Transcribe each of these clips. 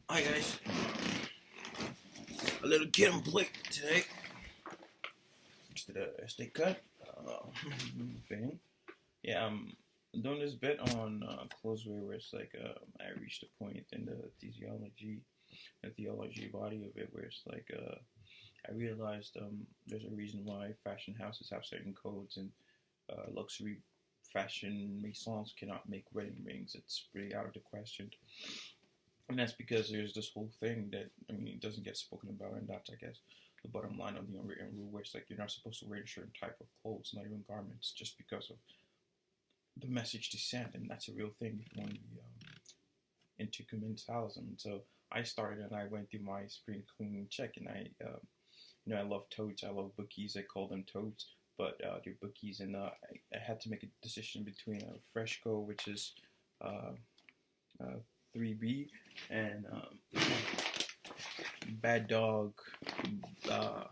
Hi guys, a little kid on plate today. Just did a SD cut thing. Yeah, I'm doing this bit on Closeway where it's like I reached a point in the theology body of it where it's like I realized there's a reason why fashion houses have certain codes and luxury fashion maisons cannot make wedding rings. It's really out of the question. And that's because there's this whole thing that it doesn't get spoken about, and that's I guess the bottom line of the unwritten rule, where it's like you're not supposed to wear a certain type of clothes, not even garments, just because of the message they send, and that's a real thing if you want to be into communitalism. And so I started, and I went through my spring cleaning check, and I love totes, I love bookies, I call them totes, but they're bookies, and I had to make a decision between a Freshco, which is uh, uh, 3B, and Bad Dog uh,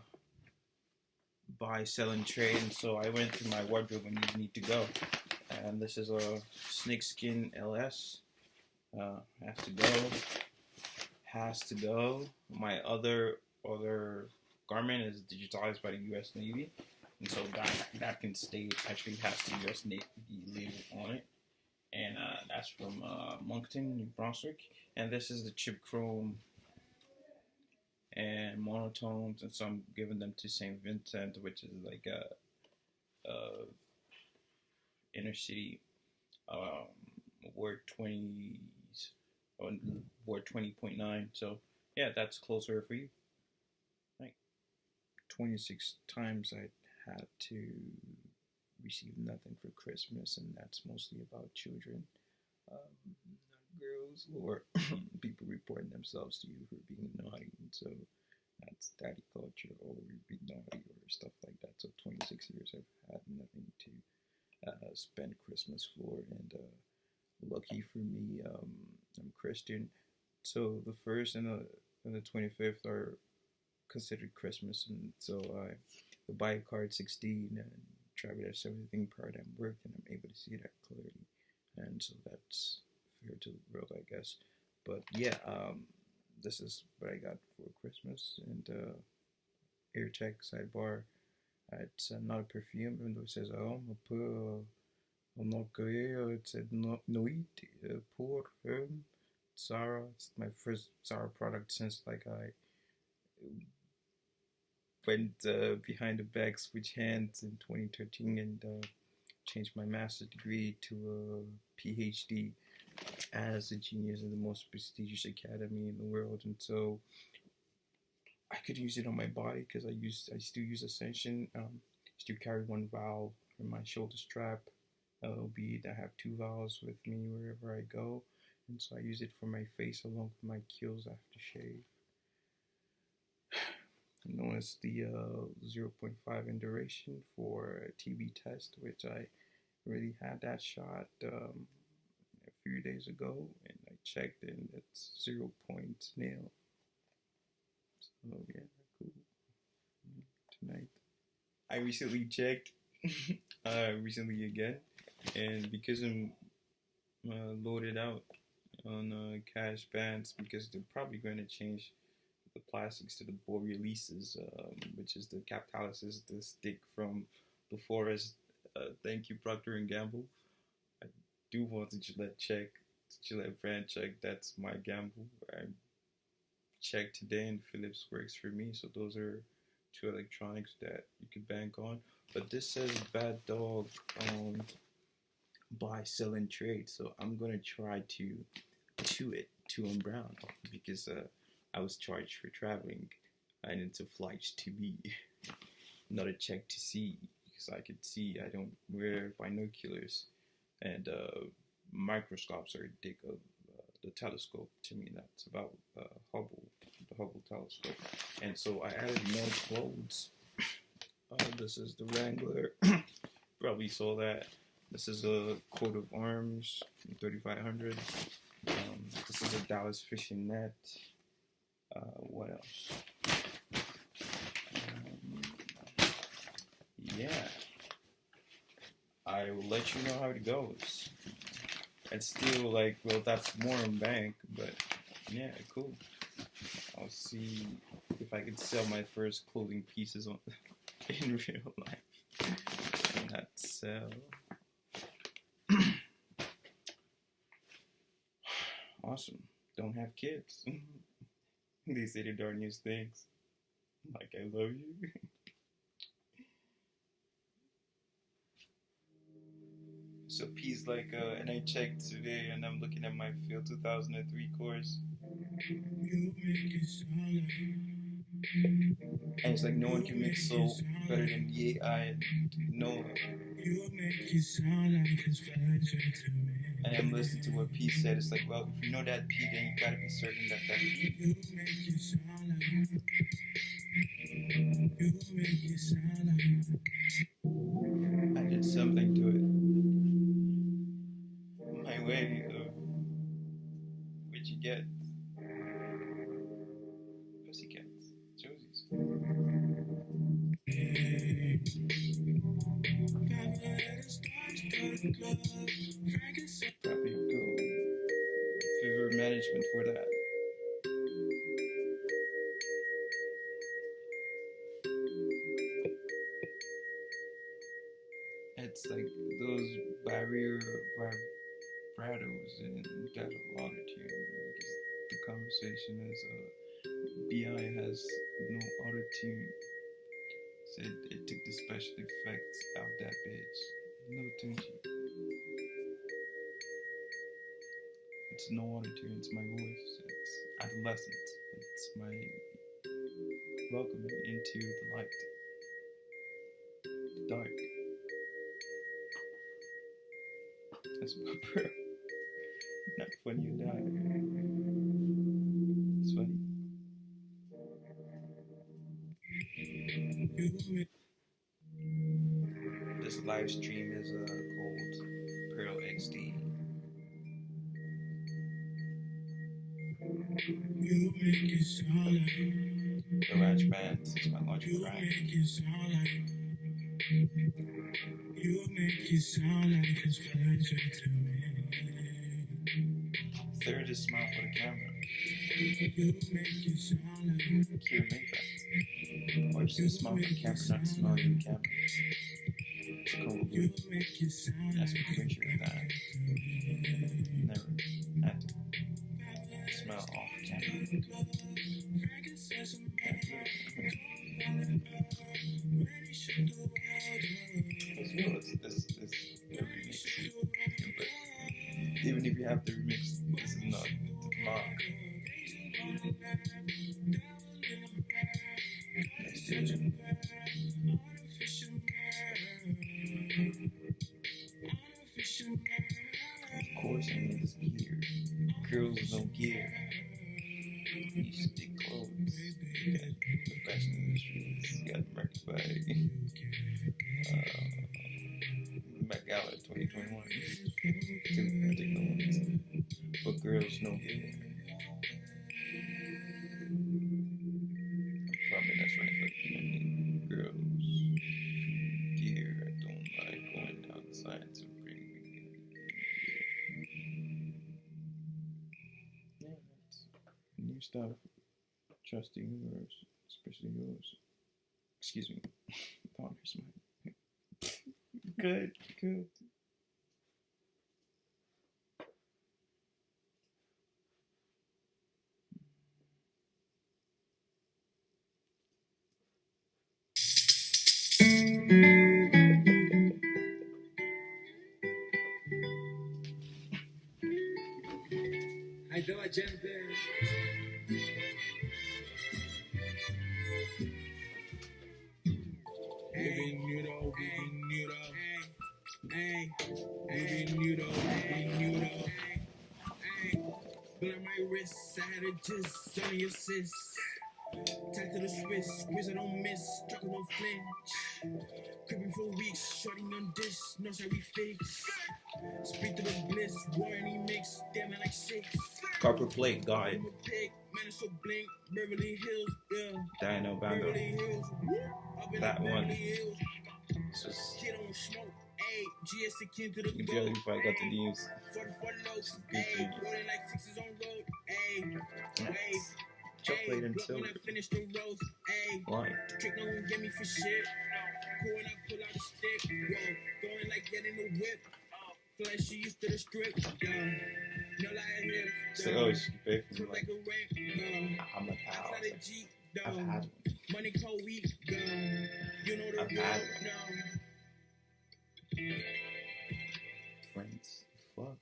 buy, sell, and trade. And so I went through my wardrobe and these need to go. And this is a snakeskin LS. Has to go. Has to go. My other garment is digitized by the U.S. Navy, and so that can stay. It actually has the U.S. Navy label on it, and that's from Moncton, New Brunswick. And this is the chip chrome and monotones, and some giving them to St. Vincent, which is like a inner city um, word 20s or word 20.9. So yeah, that's closer for you. Like 26 times I had to receive nothing for Christmas, and that's mostly about children. Um, Girls or people reporting themselves to you for being naughty, and so that's daddy culture, or be naughty or stuff like that. So 26 years I've had nothing to spend Christmas for, and lucky for me, I'm Christian, so the first and the 25th are considered Christmas, and so I buy a card 16 and travel as everything part I'm working. I'm able to see that clearly, and so that's fair to the world, I guess. But yeah, this is what I got for Christmas, and ear check sidebar. It's not a perfume, even though it says oh, un peu en anglais, it said Noit pour Zara. It's my first Zara product since like I went behind the back, switch hands in 2013, and changed my master's degree to a PhD as a genius in the most prestigious academy in the world. And so I could use it on my body because I still use Ascension. Still carry one valve in my shoulder strap. Albeit I have two valves with me wherever I go, and so I use it for my face along with my kills after shave. Known as the zero 0.5 in duration for a TB test, which I really had that shot a few days ago, and I checked, and it's 0.0. So yeah, cool. Tonight, I recently checked, recently again, and because I'm loaded out on cash bands, because they're probably going to change the plastics to the Borealis, which is the Capitalis, the stick from the forest. Thank you, Procter and Gamble. I do want to Gillette brand check. That's my gamble. I checked today, and Philips works for me. So those are two electronics that you can bank on. But this says Bad Dog buy, sell, and trade. So I'm gonna try to and brown because I was charged for traveling. I need to flights to be not a check to see because I could see. I don't wear binoculars, and microscopes are a dick of the telescope to me. That's about Hubble, the Hubble telescope. And so I added more clothes. This is the Wrangler. Probably saw that. This is a coat of arms, 3500. This is a Dallas fishing net. What else? Yeah, I will let you know how it goes. It's still like, well, that's more in bank, but Yeah, cool. I'll see if I can sell my first clothing pieces on in real life. And not sell. Awesome. Don't have kids. They say the darnest things. Like, I love you. So P's like, and I checked today and I'm looking at my Field 2003 course. And it's like no one can mix soul better than AI and Noah. And I'm listening to what P said. It's like, well, if you know that P, then you gotta be certain that that P. I did something to it. My way of what you get. Pussycats. Josies. Probably go favor management for that. It's like those barrier vibratos and that of autotune because the conversation is BI has no autotune. Said it took the special effects out that bitch. No tunchi. It's no autotune, it's my voice. It's adolescent. It's my welcome into the light. The dark. That's my prayer. Not funny you die. It's funny. This live stream is called Pearl XD. GarageBand is my logic track. Third is smile for the camera. Cue makeup. Or just smile for the camera, not smile in the camera. It's cool. That's what picture of that. Never had to smile off the camera. This remix. But even if you have the remix, this is not the mark. Let's do it. Of course, I need this gear. Girls with no gear. You stick clothes. You got the fashion industry. You got marked by Met Gala 2021. Two particular ones. But girls no gear. Probably that's right. Like girls gear. I don't like going outside to bring me. Yeah, that's new stuff. Trusting yours, especially yours. Excuse me. Here's mine. Good, good. I do a gente. Bienvenido. Blur my wrist, I had a just on your sis. Tied to the Swiss, squeeze I don't miss, struck no flinch. Creeping for weeks, shorting on dish, no side we fix. Speak to the bliss, war any mix, damn it like 6. Copper plate guy. I'm a pig, man it's so blink, Beverly Hills, yeah. Dino Bando. Beverly Hills, up in That the one. Beverly Hills. It's just Kid on smoke, ayy, GS akin to the barely if I got the news. 44 lows, Good ayy, thing. rolling like 6s on road, ayy. chocolate and Blunt when silk. I finish the roast. Ayy, Why? trick no one get me for shit. Cool when I pull out a stick. Whoa, going like getting the whip. Feel like she used to the strip. Yeah, no lie here. It's like, oh, she paid for me. Like a rent. I'm like, how? Outside I was a like, Jeep. I've had one. Money cold week. You know the I've real. had friends. Fuck.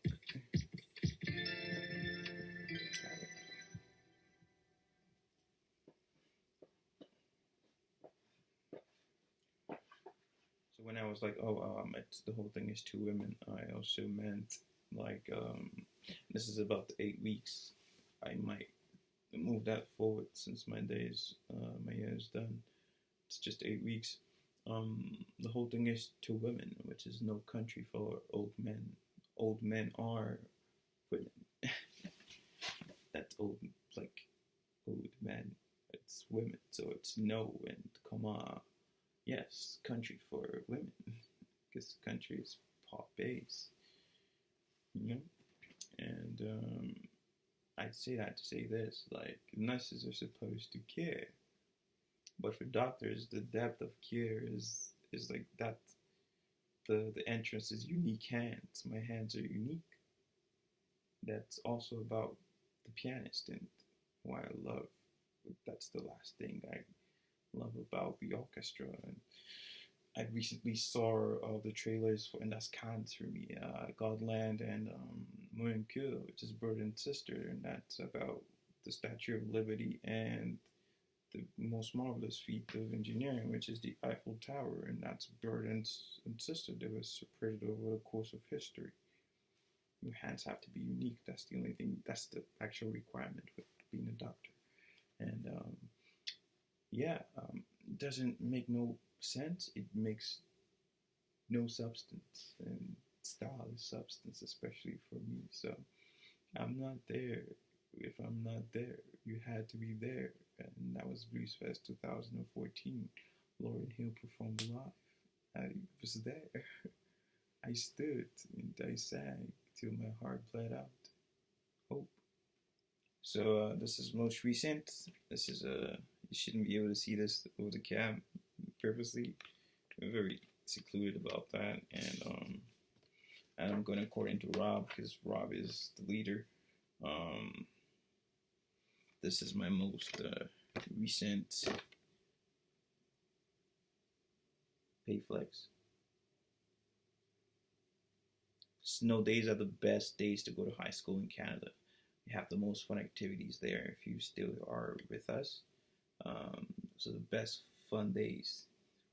So when I was like, oh, it's, the whole thing is two women, I also meant like, this is about 8 weeks. I might move that forward since my year is done. It's just 8 weeks. The whole thing is two women, which is no country for old men. Old men are women. That's old, like old men. It's women, so it's no and comma. Yes, country for women, because country is pop bass, you know. And I'd say that to say this: like nurses are supposed to care, but for doctors, the depth of care is like that. The entrance is unique hands. My hands are unique. That's also about the pianist and why I love. That's the last thing I love about the orchestra. And I recently saw the trailers for, and that's Cannes for me, Godland and Moon Kill, which is brother and sister, and that's about the Statue of Liberty and the most marvelous feat of engineering, which is the Eiffel Tower, and that's brother and sister. They were separated over the course of history. Your hands have to be unique. That's the only thing. That's the actual requirement for being a doctor. And it doesn't make no sense. It makes no substance, and style is substance, especially for me. So I'm not there. If I'm not there, you had to be there, and that was Blues Fest 2014. Lauryn Hill performed live. I was there. I stood and I sang till my heart bled out. Hope. So this is most recent. This is you shouldn't be able to see this over the cam purposely. I'm very secluded about that, and I'm going according to Rob because Rob is the leader. This is my most recent pay flex. Snow days are the best days to go to high school in Canada. You have the most fun activities there if you still are with us. So the best fun days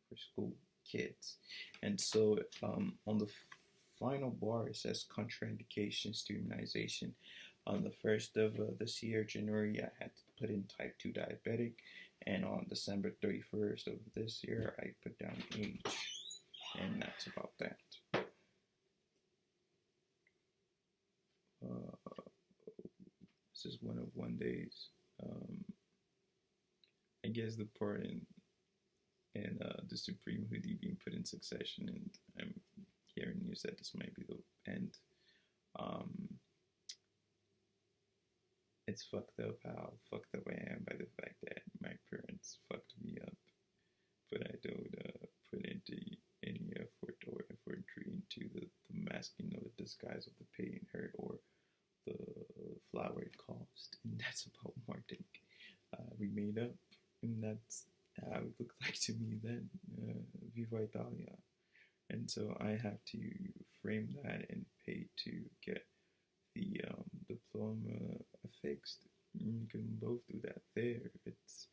for school kids. And so on the final bar it says contraindications to immunization. On the 1st of this year, January, I had to put in type 2 diabetic. And on December 31st of this year, I put down age. And that's about that. This is one of one days. I guess the part in the Supreme Hoodie being put in succession, and I'm hearing news that this might be the end. It's fucked up how fucked up I am by the fact that my parents fucked me up, but I don't put into any effort or effortry into the masking or the disguise of the pain, hurt, or the flower it caused. And that's about Martinique. We made up, and that's how it looked like to me then. Viva Italia. And so I have to frame that and pay to get the diploma affixed. You can both do that there. It's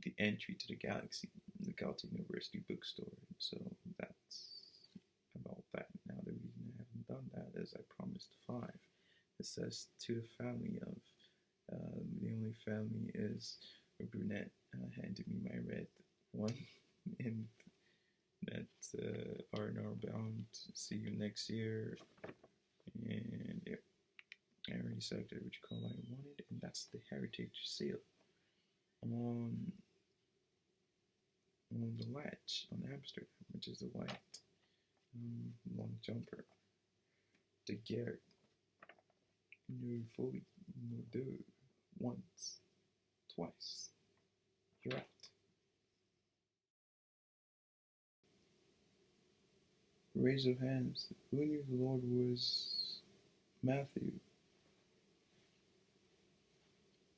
the entry to the Galaxy, the Galtech University bookstore. And so that's about that. Now the reason I haven't done that is I promised 5. It says to the family of, the only family is a brunette handed me my red one, and that's R&R bound. See you next year. And yeah, I already selected which color I wanted, and that's the Heritage seal. On the latch on Amsterdam, which is the white long jumper. The Garrett, no fully, no dude. once, twice, you're out. Raise of hands. Who knew the Lord was Matthew?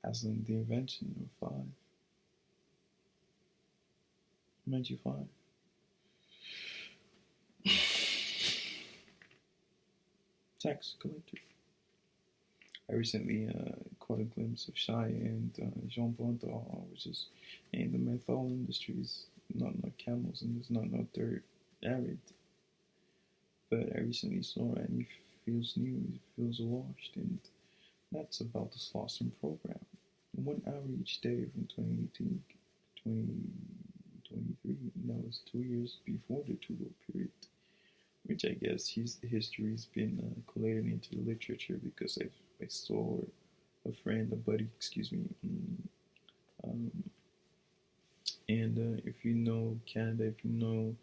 As in the invention of five. Matthew 5. Tax collector. I recently caught a glimpse of Shai and Jean Ponto, which is in the menthol industries. Not no camels and there's not no dirt. Arid. But I recently saw it and he feels new, he feels washed, and that's about the Slauson program. 1 hour each day from 2018 to 2023, and that was 2 years before the Tudor period, which I guess his history's been collated into the literature because I saw a friend, a buddy, excuse me, um, and if you know Canada, if you know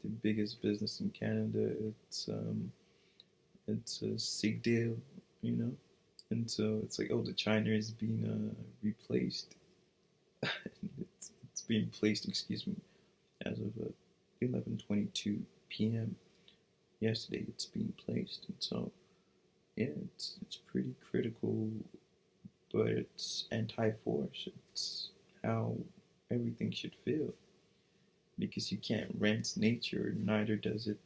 the biggest business in Canada, it's Sigdale, you know, and so it's like, oh, the China is being replaced. It's being placed, excuse me, as of 11:22 p.m. yesterday. It's being placed, and so yeah, it's pretty critical, but it's anti-force. It's how everything should feel because you can't rent nature, neither does it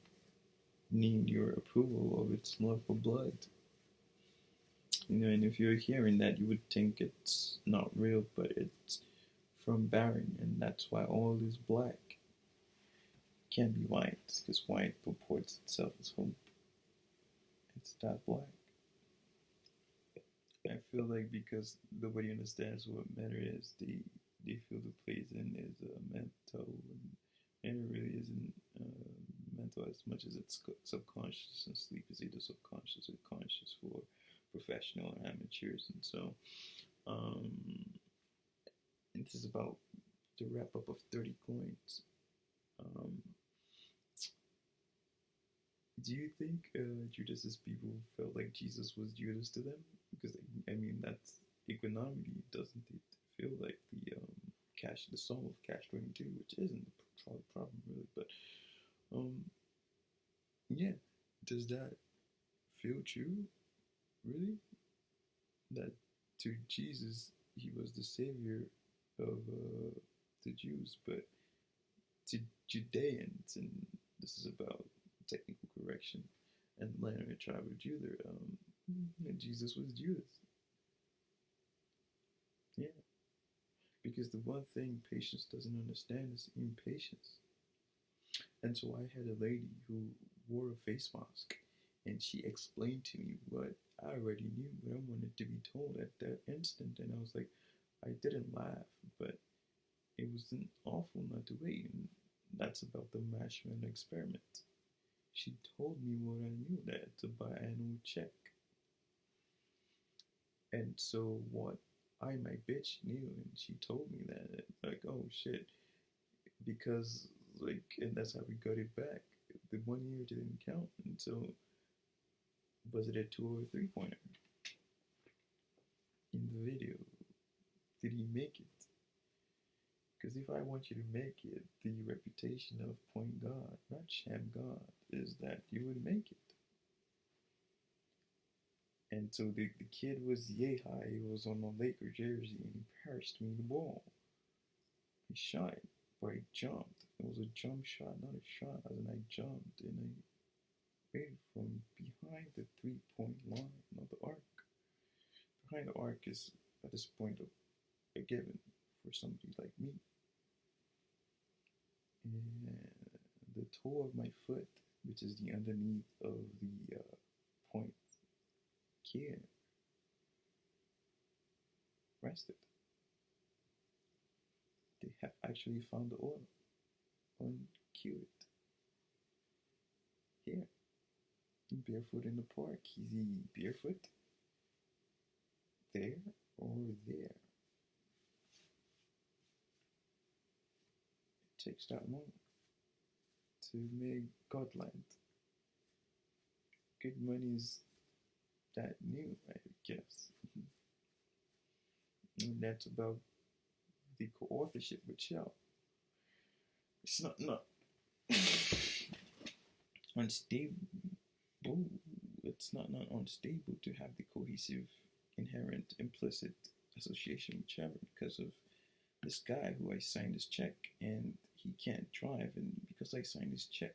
need your approval of its love for blood. You know, and if you're hearing that, you would think it's not real, but it's from Baron, and that's why all is black. It can't be white, because white purports itself as hope. It's that black. I feel like because nobody understands what matter is, they feel the poison is mental, and it really isn't mental as much as it's subconscious, and sleep is either subconscious or conscious for professional or amateurs, and so this is about the wrap up of 30 coins. Um, do you think Judas's people felt like Jesus was Judas to them? Because I mean that's economically, doesn't it feel like the soul of Cash 22, which isn't the problem really, but um, yeah, does that feel true? Really, that to Jesus he was the savior of the Jews, but to Judeans, and this is about technical correction, and the land of the tribe of Judah, Jesus was Judas. Yeah, because the one thing patience doesn't understand is impatience. And so I had a lady who wore a face mask, and she explained to me what I already knew, what I wanted to be told at that instant. And I was like, I didn't laugh, but it wasn't awful not to wait. And that's about the marshmallow experiment. She told me what I knew, that to buy annual check. And so what I, my bitch, knew, and she told me that, like, oh shit, because, like, and that's how we got it back. The 1 year didn't count, and so was it a 2 or 3 pointer in the video? Did he make it? Because if I want you to make it, the reputation of Point God, not Sham God, is that you would make it. And so the kid was yay high. He was on a Laker jersey and he passed me the ball. He shot, but he jumped. It was a jump shot, not a shot. As in, I jumped and I made it from behind the 3 point line, not the arc. Behind the arc is at this point a given for somebody like me. And the toe of my foot, which is the underneath of the point here, rested. They have actually found the oil on Cute. Here, barefoot in the park. Is he barefoot? There or there? It takes that long to make Godland. Good money is that new, I guess. And that's about the co-authorship with Shell. It's not unstable. It's not unstable to have the cohesive, inherent, implicit association with Trevor because of this guy who I signed his check and he can't drive, and because I signed his check,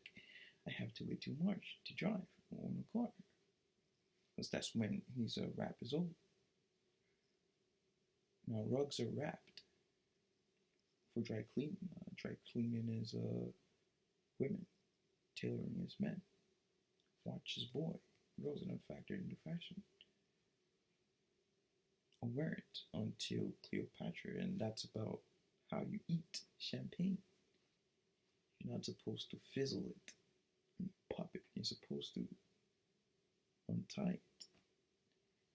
I have to wait till March to drive on a car. Because that's when his wrap is over. Now rugs are wrapped for dry cleaning. Dry cleaning is women, tailoring is men. Watch is boy. Girls are not factored into fashion. Or weren't until Cleopatra, and that's about how you eat champagne. You're not supposed to fizzle it and pop it. You're supposed to untie it.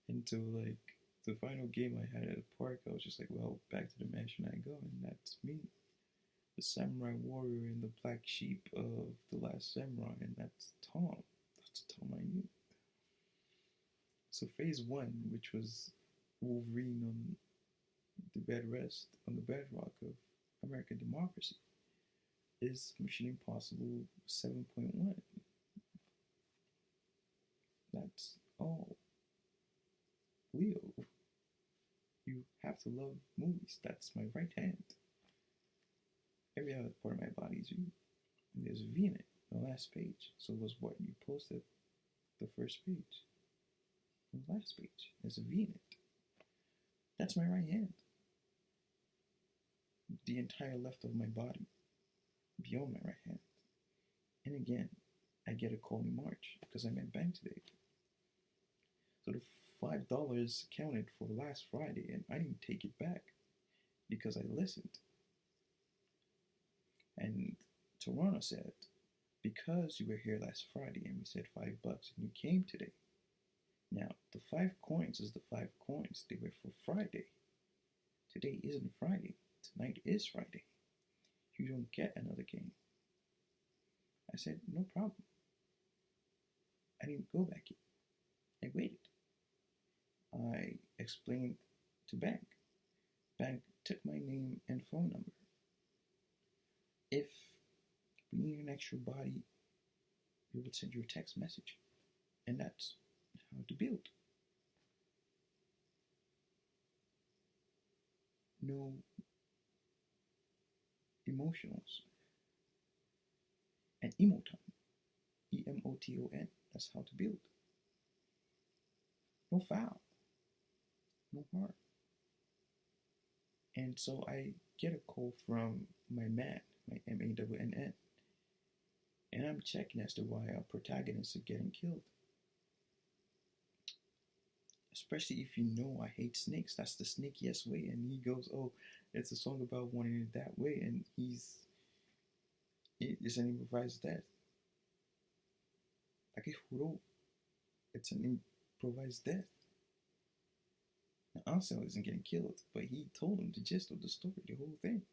And so, like, the final game I had at the park, I was just like, well, back to the mansion I go, and that's me. The samurai warrior and the black sheep of the last samurai, and that's Tom. That's Tom I knew. So phase one, which was Wolverine on the bedrock of American democracy, is Mission Impossible 7.1. That's all. Leo, you have to love movies. That's my right hand. Every other part of my body is you. And there's a V in it, the last page. So was what you posted, the first page. The last page, there's a V in it. That's my right hand. The entire left of my body, beyond my right hand. And again, I get a call in March because I'm at bank today. So the $5 counted for last Friday, and I didn't take it back because I listened. And Toronto said, because you were here last Friday and we said $5 and you came today. Now, the 5 coins is the 5 coins. They were for Friday. Today isn't Friday. Tonight is Friday. You don't get another game. I said, no problem. I didn't go back yet. I waited. I explained to bank. Bank took my name and phone number. If we need an extra body, we would send you a text message. And that's how to build. No emotionals. And emoton. E-M-O-T-O-N. That's how to build. No foul. No harm. And so I get a call from my man, my M-A-N-N. And I'm checking as to why our protagonists are getting killed. Especially if you know I hate snakes. That's the snakiest way. And he goes, oh, it's a song about wanting it that way. And it's an improvised death. It's an improvised death. Now, Ansel isn't getting killed, but he told him the gist of the story, the whole thing.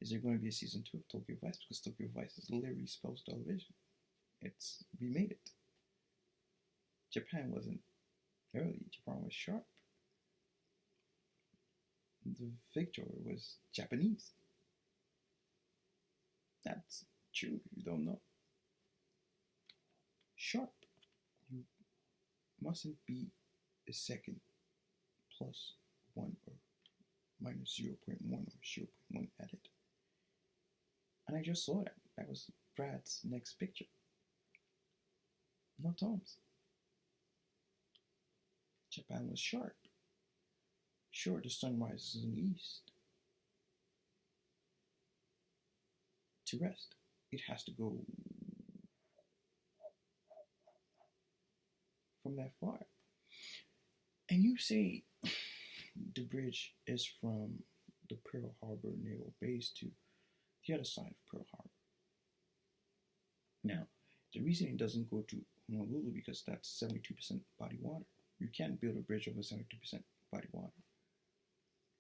Is there going to be a season 2 of Tokyo Vice? Because Tokyo Vice is literally Spells television. We made it. Japan wasn't early. Japan was sharp. The victor was Japanese. That's true if you don't know. Sharp. You mustn't be a second plus 1 or minus 0.1 or 0.1 added. And I just saw that. That was Brad's next picture. Not Tom's. Japan was sharp. Sure, the sun rises in the east. To rest, it has to go from that far. And you say the bridge is from the Pearl Harbor naval base to the other side of Pearl Harbor. Now, the reason it doesn't go to Honolulu because that's 72% body water. You can't build a bridge over 72% body water.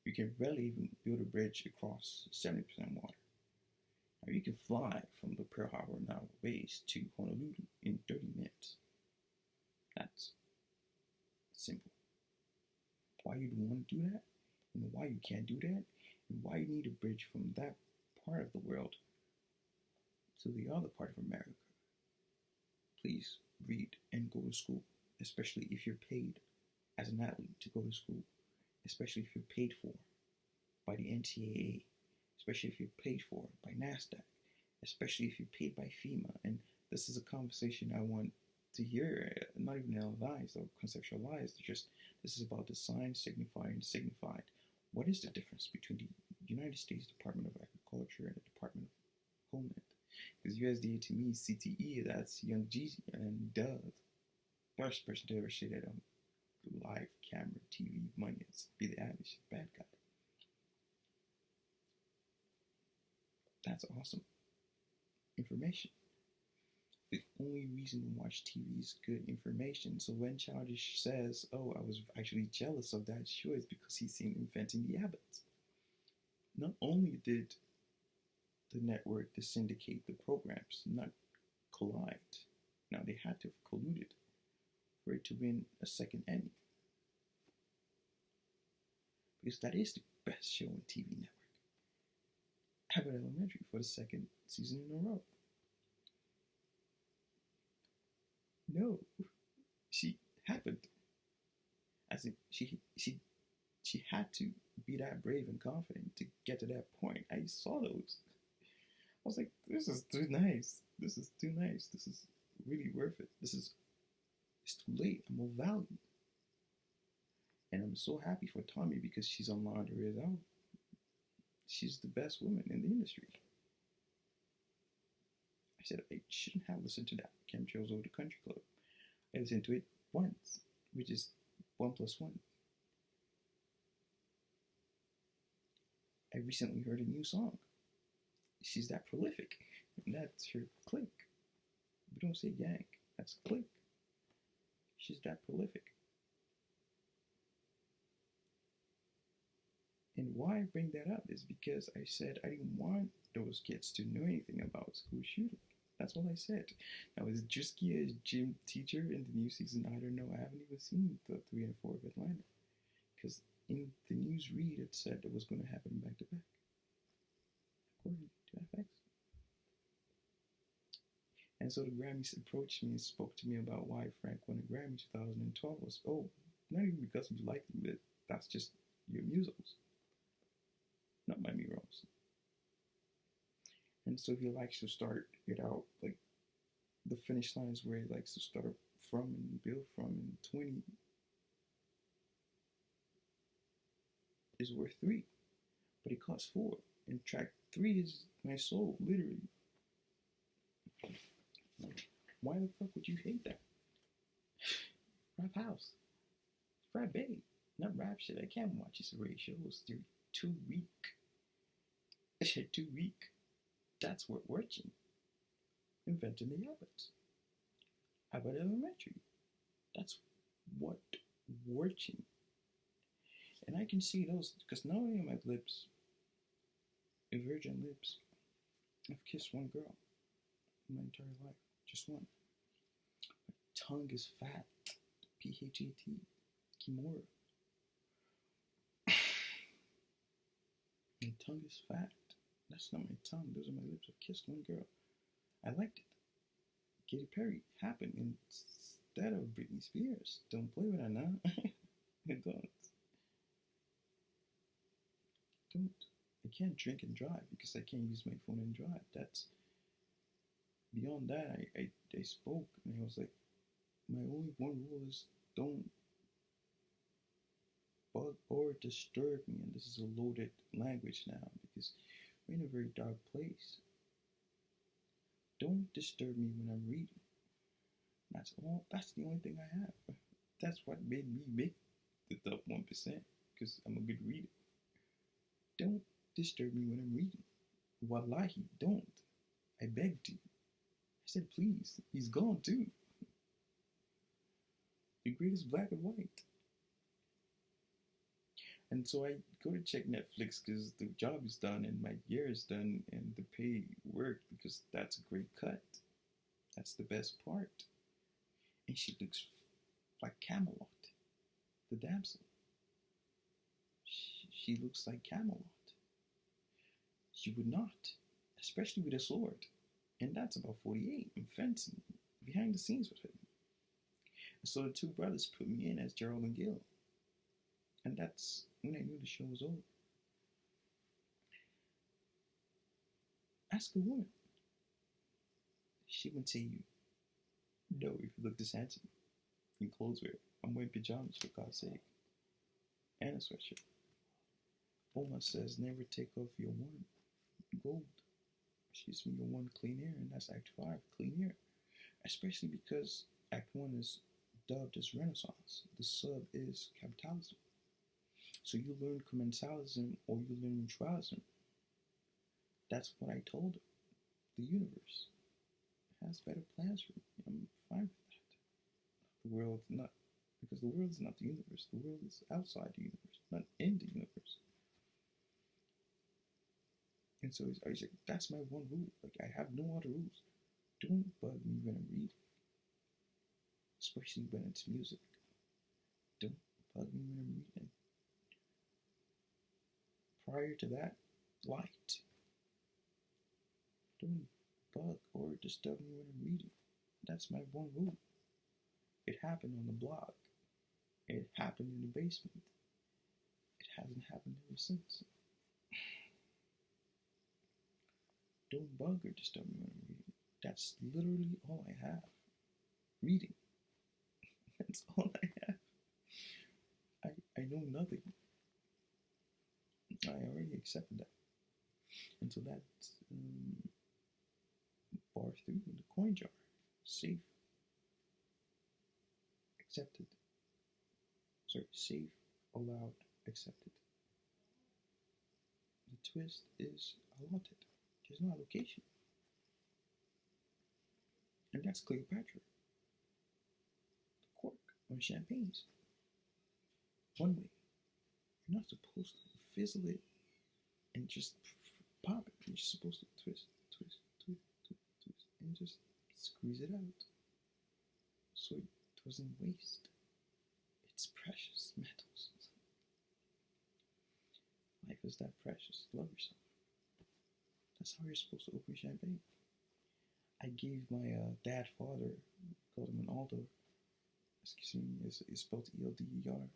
You can rarely even build a bridge across 70% water. Now, you can fly from the Pearl Harbor naval base to Honolulu in 30 minutes. That's simple. Why you'd want to do that? and why you can't do that, and why you need a bridge from that part of the world to the other part of America. Please read and go to school, especially if you're paid as an athlete to go to school, especially if you're paid for by the NCAA, especially if you're paid for by NASDAQ, especially if you're paid by FEMA. And this is a conversation I want to hear, not even analyzed or conceptualized. Just this is about the sign, signifier, and signified. What is the difference between the United States Department of Agriculture and the Department of Homeland? Because USDA to me is CTE, that's Young Jeezy, and duh, first person to ever say that on live camera, TV, money, it's Billie Eilish, bad guy. That's awesome information. The only reason to watch TV is good information. So when Childish says, "Oh, I was actually jealous of that show," it's because he's seen Inventing the Abbots. Not only did the network to syndicate the programs, not collide. Now they had to have colluded for it to win a second Emmy. Because that is the best show on TV network. Abbott Elementary for the second season in a row. No, she happened. As in, she had to be that brave and confident to get to that point. I saw those. I was like, this is too nice. This is too nice. This is really worth it. It's too late. I'm of value. And I'm so happy for Tommy because she's on Law and Order out. She's the best woman in the industry. I said I shouldn't have listened to that Chemtrails Over the Country Club. I listened to it once, which is 1 + 1. I recently heard a new song. She's that prolific. And that's her clique. We don't say gang. That's clique. She's that prolific. And why I bring that up is because I said I didn't want those kids to know anything about school shooting. That's all I said. Now, is Drewski a gym teacher in the new season? I don't know. I haven't even seen the 3 and 4 of Atlanta. Because in the news read, it said it was going to happen back to back. According to FX. And so the Grammys approached me and spoke to me about why Frank won a Grammy 2012 was, not even because you liked him, but that's just your musicals. Not my murals. And so he likes to start it out, like the finish line is where he likes to start from and build from, and 20 is worth 3, but it costs 4. And track 3 is my soul, literally. Why the fuck would you hate that? Rap House. Rap Bay. Not rap shit. I can't watch these array shows. They're too weak. They're too weak. That's what watching. Inventing the Abbots. Abbott Elementary. That's what watching. And I can see those because not only my lips, virgin lips, I've kissed one girl in my entire life. Just one. My tongue is fat. PHAT. Kimura. My tongue is fat. That's not my tongue. Those are my lips. I've kissed one girl. I liked it. Katy Perry happened instead of Britney Spears. Don't play with her now. Don't. I can't drink and drive because I can't use my phone and drive. That's beyond that. I spoke and I was like, my only one rule is don't bug or disturb me. And this is a loaded language now because we're in a very dark place. Don't disturb me when I'm reading. That's all. That's the only thing I have. That's what made me make the top 1% because I'm a good reader. Don't disturb me when I'm reading. Wallahi, don't. I begged you. I said, please. He's gone too. The greatest black and white. And so I go to check Netflix because the job is done and my year is done and the pay worked because that's a great cut. That's the best part. And she looks like Camelot, the damsel. She looks like Camelot. She would not, especially with a sword. And that's about 48 and fencing behind the scenes with him. And so the two brothers put me in as Gerald and Gil. And that's when I knew the show was over. Ask a woman. She would say you know if you look this handsome in clothes wear. I'm wearing pajamas for God's sake. And a sweatshirt. Oma says never take off your one gold. Excuse me, your one clean air, and that's Act 5, clean air. Especially because Act 1 is dubbed as Renaissance. The sub is capitalism. So you learn commensalism or you learn neutralism. That's what I told her. The universe has better plans for me. I'm fine with that. The world not, because the world is not the universe. The world is outside the universe, not in the universe. And so I was like, that's my one rule. Like, I have no other rules. Don't bug me when I'm reading. Especially when it's music. Don't bug me when I'm reading. Prior to that, light. Don't bug or disturb me when I'm reading. That's my one rule. It happened on the blog. It happened in the basement. It hasn't happened ever since. Don't bug or disturb me when I'm reading. That's literally all I have. Reading. That's all I have. I know nothing. I already accepted that. And so that's bar 3 in the coin jar. Safe. Accepted. Sorry, safe, allowed, accepted. The twist is allotted. There's no allocation. And that's Cleopatra. The cork on champagnes. One way. You're not supposed to fizzle it and just pop it. You're just supposed to twist, twist, twist, twist, twist, and just squeeze it out. So it doesn't waste. It's precious metals. Life is that precious. Love yourself. That's how you're supposed to open champagne. I gave my father, called him an Aldo, excuse me, it's spelled E-L-D-E-R.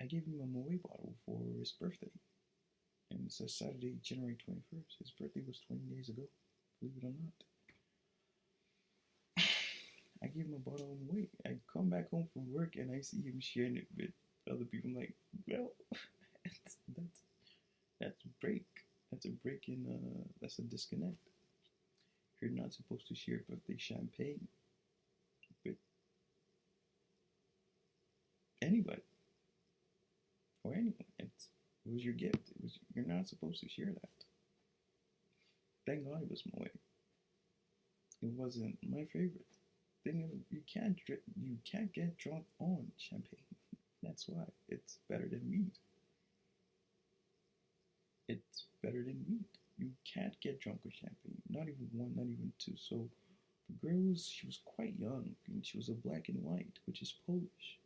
I gave him a Moet bottle for his birthday. And it's a Saturday, January 21st. His birthday was 20 days ago, believe it or not. I gave him a bottle of Moet. I come back home from work and I see him sharing it with other people. I'm like, well, that's a break. That's a break in, that's a disconnect. You're not supposed to share birthday champagne with anybody or anyone. It was your gift. You're not supposed to share that. Thank God it was Moet. It wasn't my favorite. You can't get drunk on champagne. That's why it's better than mead. It's better than mead. You can't get drunk with champagne. Not even one, not even two. So the girl she was quite young, and she was a black and white, which is Polish.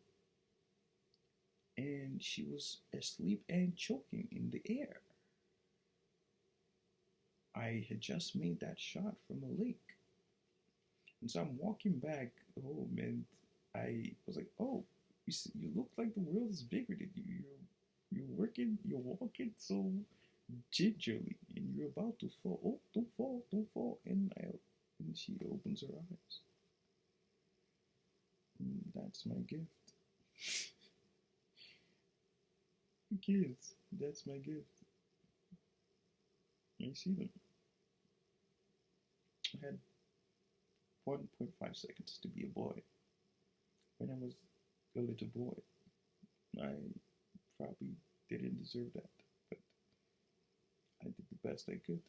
And she was asleep and choking in the air. I had just made that shot from a lake. And so I'm walking back home, and I was like, oh, you look like the world is bigger than you. You're walking so gingerly, and you're about to fall. Oh, don't fall, don't fall. And she opens her eyes. And that's my gift. Kids, that's my gift. I see them. I had 1.5 seconds to be a boy. When I was a little boy, I probably didn't deserve that, but I did the best I could.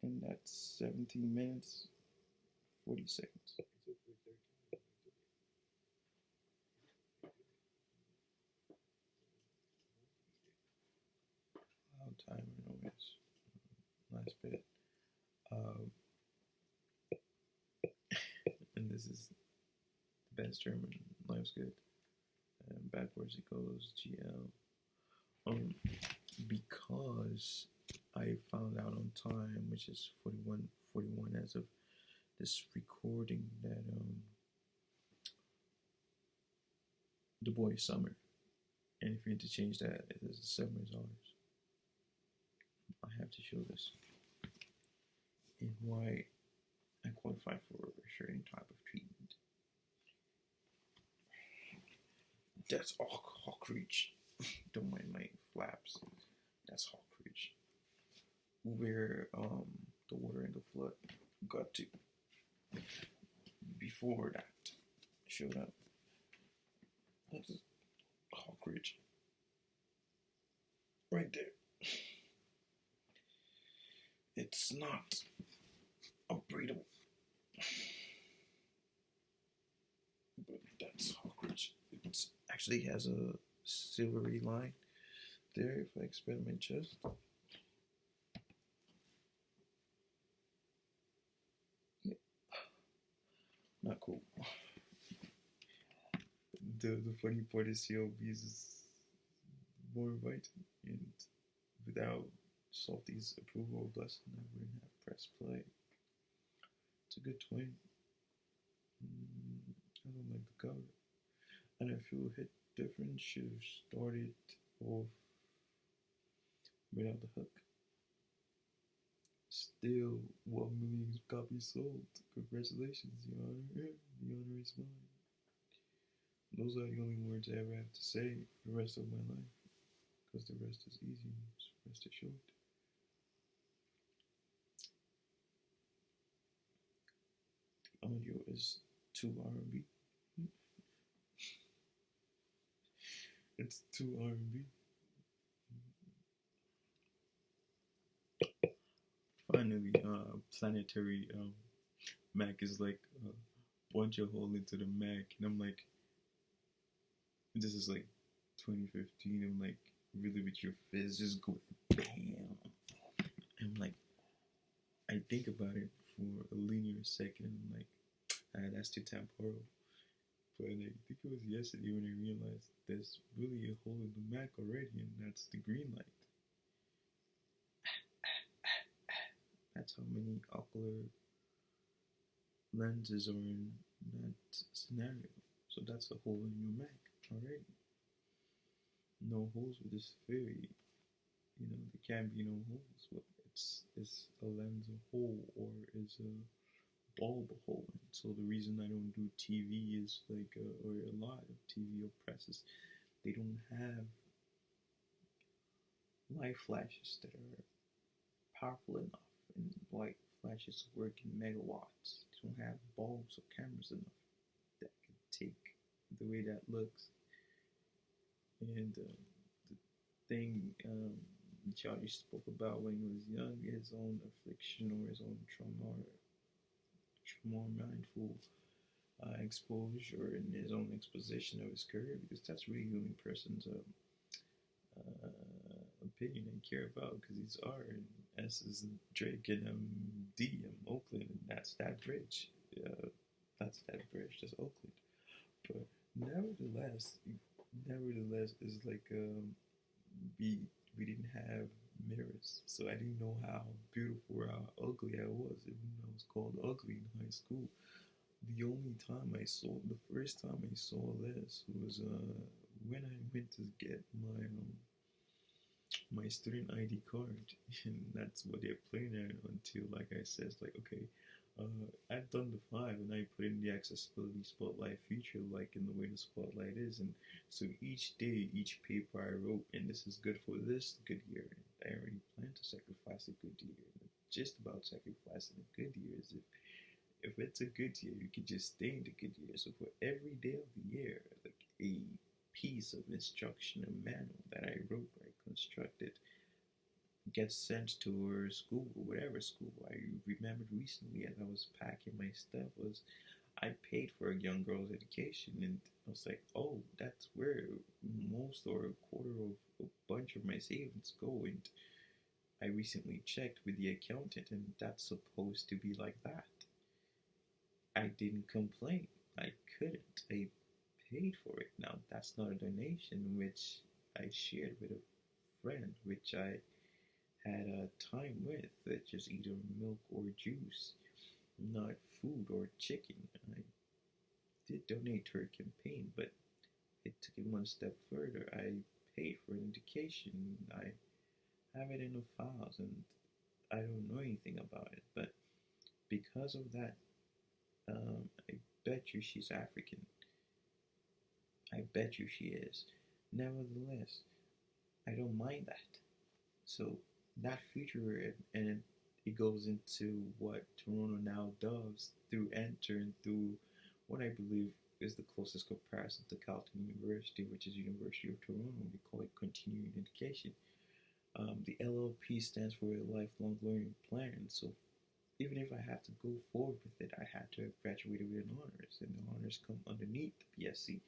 And that's 17 minutes, 40 seconds. Loud timer noise. Nice bit. And this is the best German. Life's good. And backwards it goes GL. Um, because I found out on time, which is 41 as of this recording, that the boy is summer. And if you need to change that, it is summer is ours. I have to show this. And why I qualify for a certain type of treatment. That's Hawk Reach. Don't mind my flaps. That's Hawk Reach. Where the water and the flood got to before that showed up. That's Hawk Ridge. Right there. It's not upgradable. But that's Hawk Ridge. It actually has a silvery line there if I expand my chest. Yeah. Not cool. The funny part is CLBs is more inviting, and without Salty's approval or blessing, I wouldn't have pressed play. It's a good twin. I don't like the cover, and I feel hit different. Should have started off without the hook. Still, 1 million copies sold. Congratulations, Your Honor. The honor is mine. Those are the only words I ever have to say for the rest of my life, because the rest is easy. Rest assured. The audio is too R&B. It's too R&B. Finally, planetary Mac is like punch a hole into the Mac, and I'm like, this is like 2015. I'm like, really with your fizz, just go bam. I'm like, I think about it for a linear second. I'm like, that's too temporal. But I think it was yesterday when I realized there's really a hole in the Mac already, and that's the green light. That's how many ocular lenses are in that scenario. So that's a hole in your Mac already. No holes with this theory. There can't be no holes. But it's a lens a hole, or is a bulb a hole. And so the reason I don't do TV is like, or a lot of TV or presses, they don't have light flashes that are powerful enough, and light flashes work in megawatts. They don't have bulbs or cameras enough that can take the way that looks. And the thing Charlie spoke about when he was young, his own affliction or his own trauma mindful exposure and his own exposition of his career, because that's really the only person's opinion I care about, because he's R and S is Drake and D and Oakland, and that's that bridge. That's that bridge, that's Oakland. But nevertheless, is like we didn't have mirrors, so I didn't know how beautiful or how ugly I was, even though I was called ugly in high school. The first time I saw this was when I went to get my student ID card, and that's what they're playing at until, like I said, it's like, okay, I've done the 5, and I put in the accessibility spotlight feature, like in the way the spotlight is, and so each day, each paper I wrote, and this is good for this good year, and I already plan to sacrifice a good year. Just about sacrificing a good year is if it's a good year, you can just stay in the good year. So for every day of the year, like a piece of instruction, a manual that I wrote, I constructed, gets sent to her school, whatever school. I remembered recently as I was packing my stuff was I paid for a young girl's education, and I was like, oh, that's where most or a quarter of a bunch of my savings go. And I recently checked with the accountant, and that's supposed to be like that. I didn't complain. I couldn't. I paid for it. Now, that's not a donation, which I shared with a friend, which I had a time with, that just either milk or juice, not food or chicken. I did donate to her campaign, but it took it one step further. I paid for an education. I have it in the files, and I don't know anything about it. But because of that, I bet you she's African. I bet you she is. Nevertheless, I don't mind that. So that feature, and it goes into what Toronto now does through Enter and through what I believe is the closest comparison to Carleton University, which is University of Toronto. We call it continuing education. The LLP stands for a lifelong learning plan. So even if I have to go forward with it, I had to have graduated with an honors, and the honors come underneath the BSc.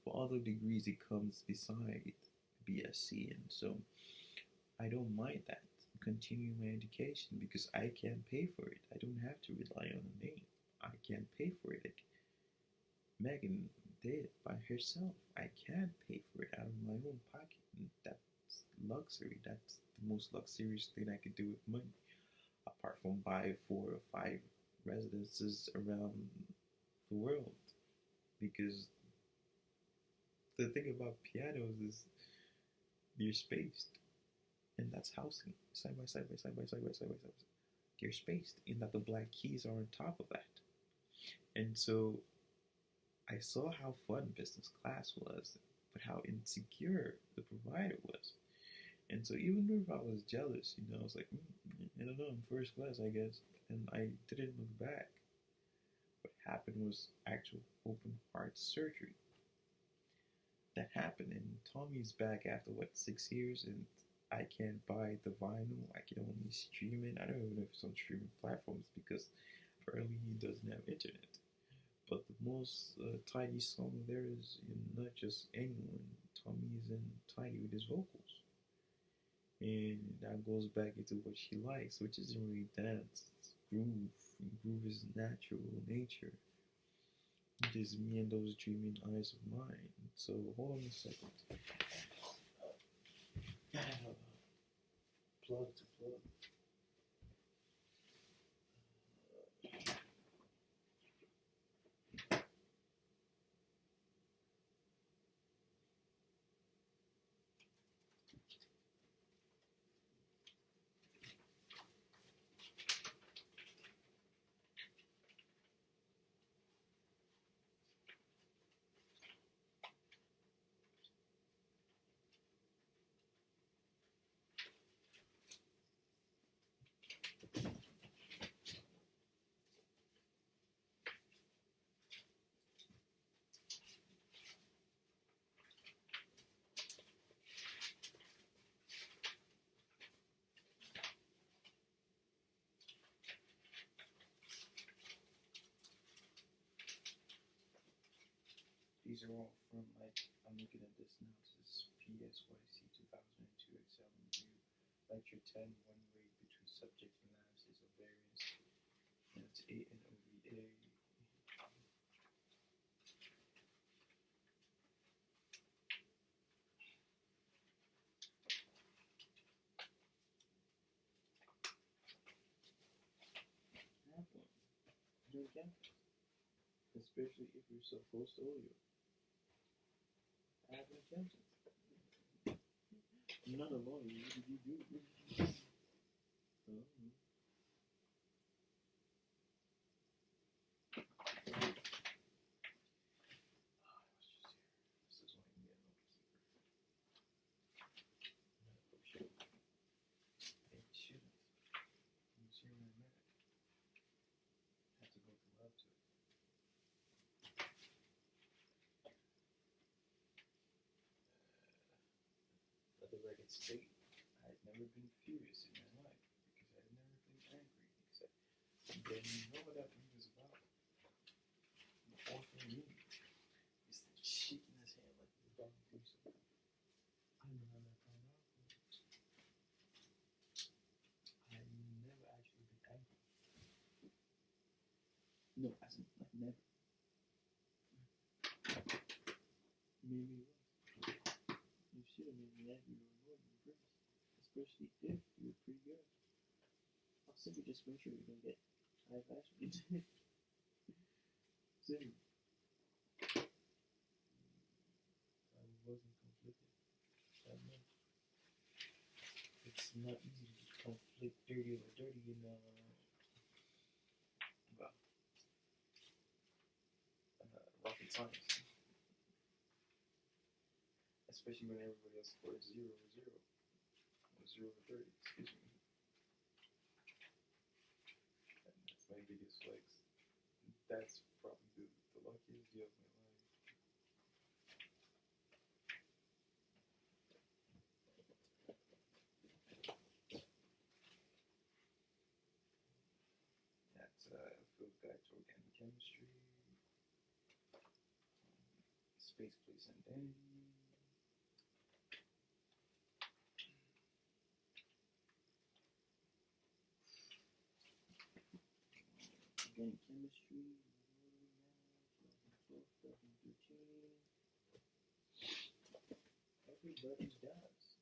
For other degrees, it comes beside BSc, and so I don't mind that. Continue my education because I can pay for it. I don't have to rely on a name. I can pay for it. Like Megan did by herself. I can pay for it out of my own pocket. And that's luxury. That's the most luxurious thing I could do with money, apart from buy 4 or 5 residences around the world. Because the thing about pianos is they're spaced, and that's housing side by side by side by side by side by side. They're spaced in that the black keys are on top of that, and so I saw how fun business class was, but how insecure the provider was. And so even if I was jealous, I was like, I don't know, I'm first class, I guess, and I didn't look back. What happened was actual open heart surgery. That happened, and Tommy's back after 6 years, and I can't buy the vinyl. I can only stream it. I don't even know if it's on streaming platforms because apparently he doesn't have internet. But the most tidy song there is Not Just Anyone. Tommy is in tidy with his vocals. And that goes back into what she likes, which isn't really dance. It's groove. Groove is natural nature. It is me and those dreaming eyes of mine. So hold on a second. Plug to plug. These are all from, I'm looking at this now. This is PSYC 2002 Excel Review. Lecture 10, one rate between subject analysis of variance. That's A and OVA. Have one. Drink campus. Especially if you're so close to Olio. Have one campus. I'm not a lawyer. What did you do? The record state, I had never been furious in my life because I had never been angry except then you know what that movie was about. The orphan movie. It's the cheek in his hand like he's about to do something. I don't know how that found out. I never actually been angry. No, as in like never. Maybe it was. You should have made me Yeah, you were avoiding first. Especially if you were pretty good. I'll simply just make sure you don't get high faster. Simple. I wasn't conflicted that much. It's not easy to conflict dirty over dirty in rocket science. Especially when everybody else scores 0 over 0. Or 0 over 30, excuse me. And that's my biggest flex. That's probably the luckiest deal of my life. That's Field Guide to Organic Chemistry. Space, Place, and Identity. Organic Chemistry. 2012, 2013. Everybody does.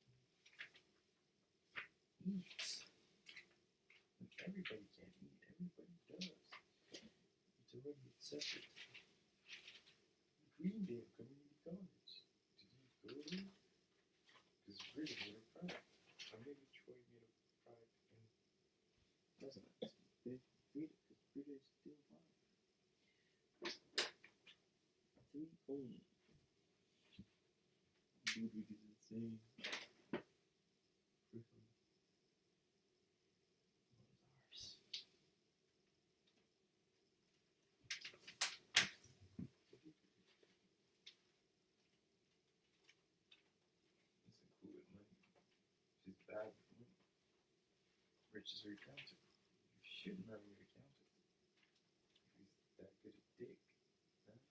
Eats. Everybody can eat. Everybody does. It's already accepted. Greendale Community College. Did you go there? Because Brita made a product. Or maybe Troy made a product in Pleasant. Brita, because Brita is still fine. 3 only. Ludwig is insane. Griffin. Ours. Isn't cool with money. She's bad with money. Rich is her accountant. You shouldn't have your accountant. If he's that good at dick. I'm not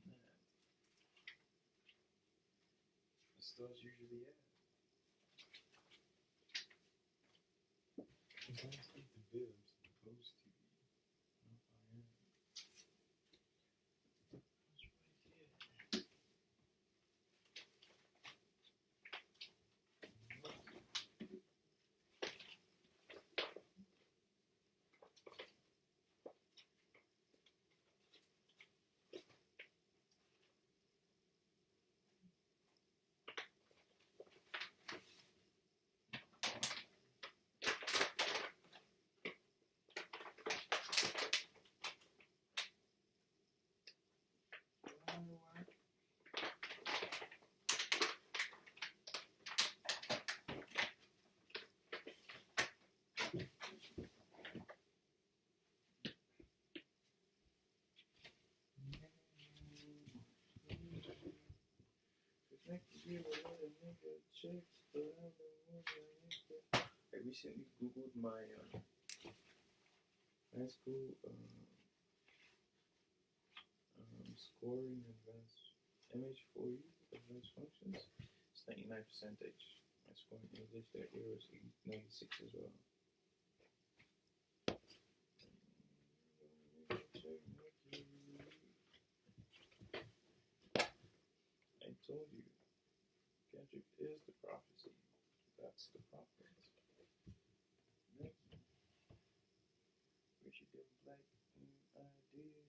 mad. The stores usually add. Sometimes eat the bit I'm supposed to be. Not I am. What's right here? I recently googled my high school scoring advanced MH4U advanced functions. It's 99 percentage. My score in English that year was 96 as well. I told you, Kendrick is the prophecy. That's the prophet. Nike. Richard Devin Black ideas.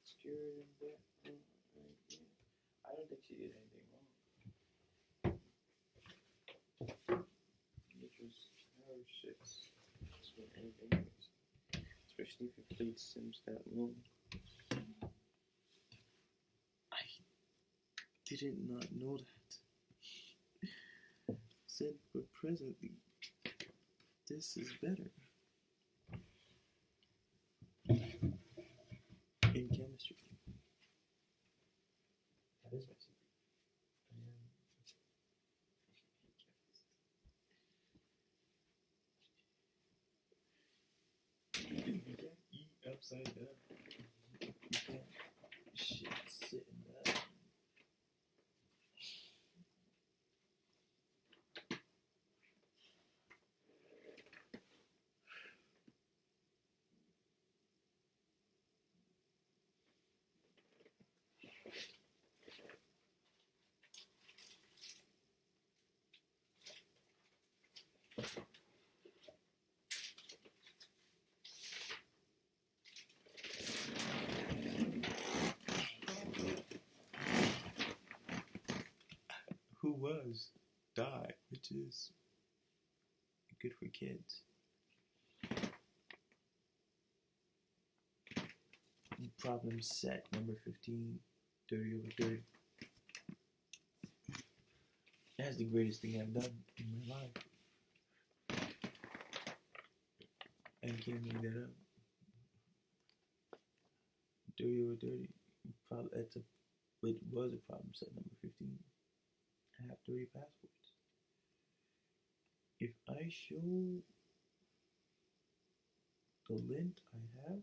Secure and black idea. I don't think she did anything wrong. It was her shits. That's what anything is. Especially if you played Sims that long. I did not know that. Said, but presently, this is better. In chemistry. That is my secret. I am a chemist. You can't eat upside down. You can't shit sitting down. was die, which is good for kids. Problem set number 15, 30 over 30. That's the greatest thing I've done in my life. I can't make that up. 30 over 30. It was a problem set number 15. I have 30 passports. If I show the lint I have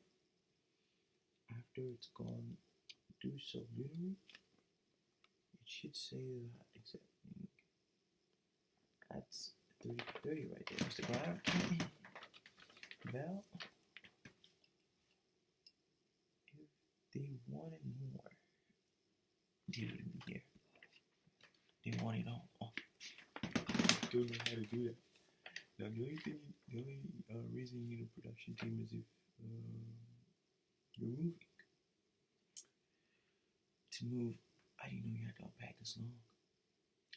after it's gone through sublunary, it should say that accepting. That's 30 for 30 right there, Mr. Cloud. Well, if they wanted more, they wouldn't be here. They want it all. Oh. Don't know how to do that. Now the only reason you need a production team is if you're moving. To move, I didn't know you had to unpack this long.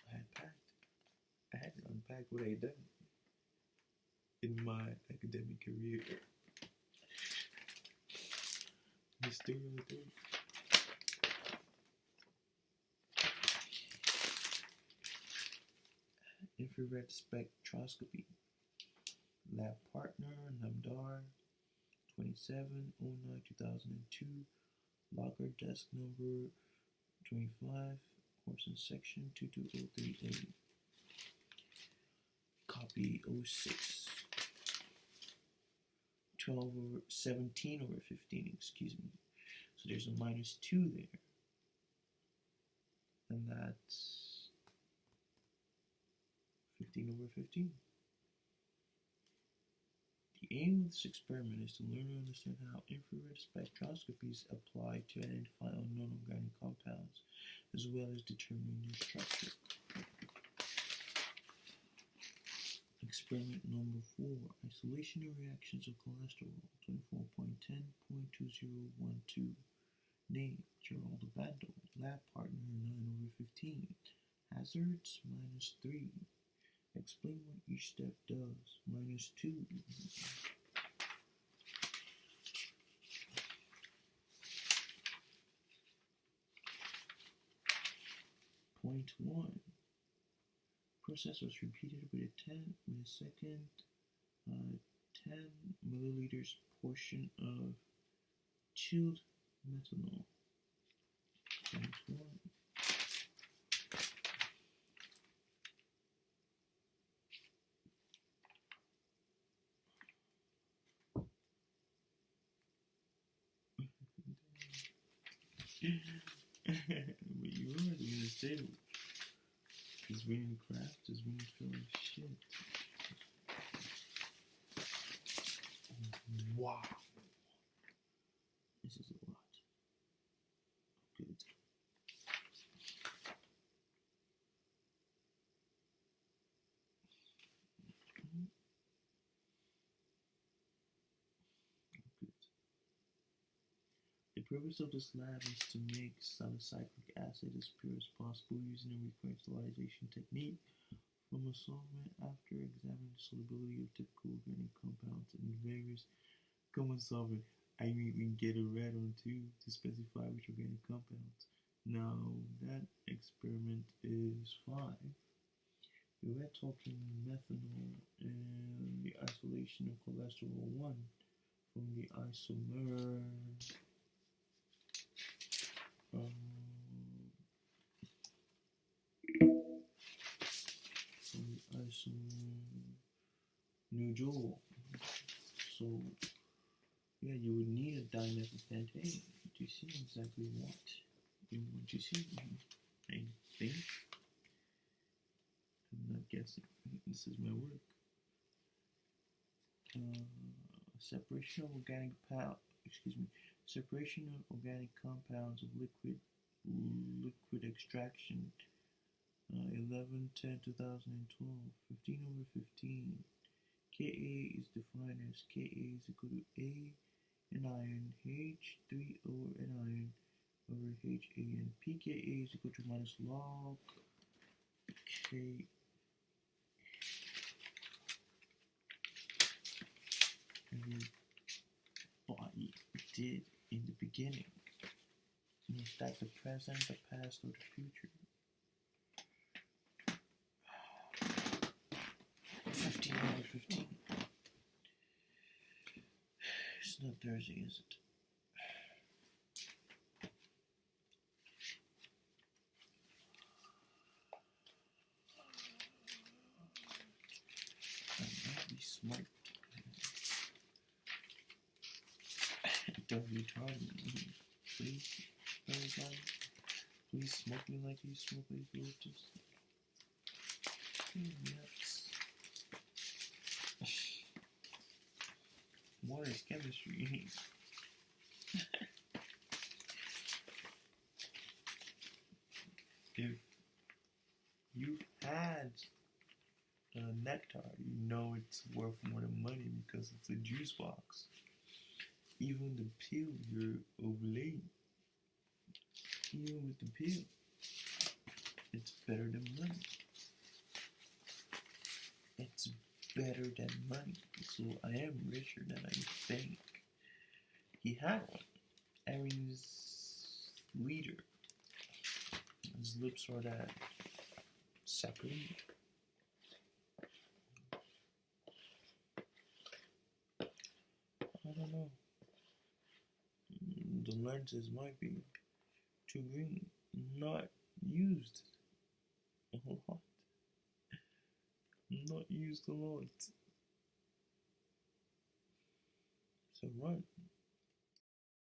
I had packed. I had to unpack what I had done in my academic career. It's 30 over 30. Infrared spectroscopy. Lab partner, Namdar, 2709-2002. Locker desk number 25, course and section 22038. Copy 06. 17 over 15, excuse me. So there's a -2 there. And that's 15 over 15. The aim of this experiment is to learn and understand how infrared spectroscopies apply to identify unknown organic compounds, as well as determine their structure. Experiment number 4. Isolation and reactions of cholesterol, 24.10.2012. Name, Geraldo Bando. Lab partner, 9 over 15. Hazards, -3. Explain what each step does. -2. Point 1. Process was repeated with a second 10 milliliters portion of chilled methanol. Point 1. But you are gonna say is reading craft, is reading feeling shit. Wow. This is a lot. Good. Good. The purpose of this lab is to make salicylic acid as pure as possible using a recrystallization technique from a solvent after examining the solubility of typical organic compounds in various common solvent. I mean, we can get a red on too to specify which organic compounds. Now, that experiment is 5. We're talking methanol and the isolation of cholesterol 1 from the isomer. Nujol. So, yeah, you would need a dimethylpentane to see exactly what you want to see. I think. I'm not guessing. This is my work. Separation of organic compounds of liquid extraction. 11/10/2012, 15 over 15. Ka is defined as Ka is equal to A anion H3O anion over HAN. pKa is equal to minus log Okay. Every body did in the beginning. Was that the present, the past, or the future? 15 out of 15. It's not Thursday, is it? Be smart. Don't retard me. Please, please smoke me like you smoke like roaches. Nuts. What is chemistry? If you've had nectar, you know it's worth more than money because it's a juice box. Even the pill you're overlaying, even with the pill, it's better than money. It's better than money. So I am richer than I think. He had one. Aaron's leader. His lips are that saccharine. I don't know. The lenses might be too green, not used a lot. Not used a lot. So run.